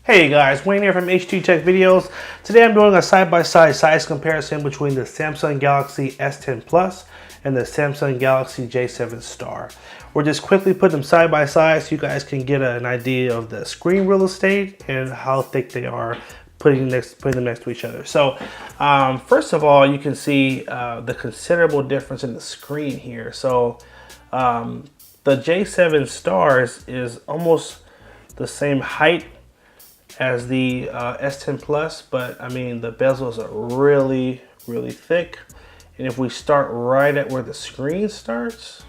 Hey guys, Wayne here from H2 Tech Videos. Today I'm doing a side-by-side size comparison between the Samsung Galaxy S10 Plus and the Samsung Galaxy J7 Star. We're just quickly putting them side by side so you guys can get an idea of the screen real estate and how thick they are putting them next to each other. So first of all, you can see the considerable difference in the screen here. So the J7 Star is almost the same height as the S10 Plus, but I mean the bezels are really thick, and if we start right at where the screen starts,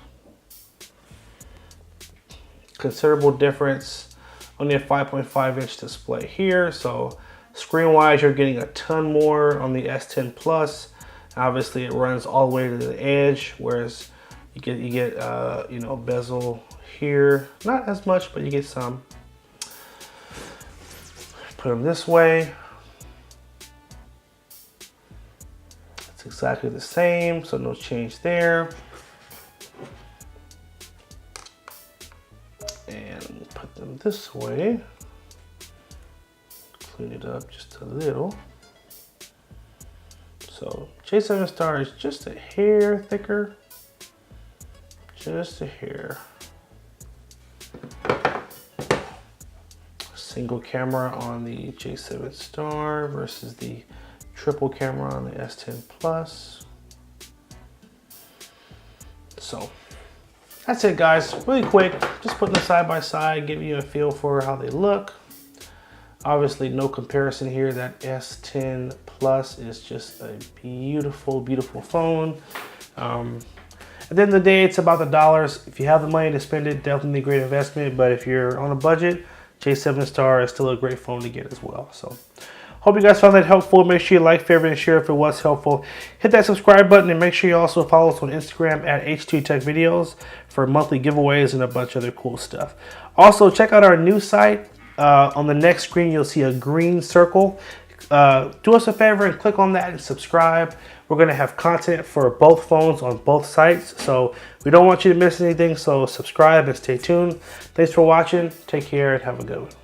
considerable difference. Only a 5.5-inch display here, so screen wise you're getting a ton more on the S10 Plus. Obviously it runs all the way to the edge, whereas you get you know, bezel here, not as much, but you get some. Put them this way. It's exactly the same, so no change there. And put them this way. Clean it up just a little. So J7 Star is just a hair thicker. Just a hair. Single camera on the J7 Star versus the triple camera on the S10 Plus. So that's it guys, really quick, just putting them side by side, giving you a feel for how they look. Obviously no comparison here. That S10 Plus is just a beautiful phone. At the end of the day, it's about the dollars. If you have the money to spend it, definitely a great investment, but if you're on a budget, J7 Star is still a great phone to get as well. So hope you guys found that helpful. Make sure you like, favorite, and share if it was helpful. Hit that subscribe button and make sure you also follow us on Instagram at H2 Tech Videos for monthly giveaways and a bunch of other cool stuff. Also, check out our new site. On the next screen, you'll see a green circle. Do us a favor and click on that and subscribe. We're going to have content for both phones on both sites, so we don't want you to miss anything, so subscribe and stay tuned. Thanks for watching. Take care and have a good one.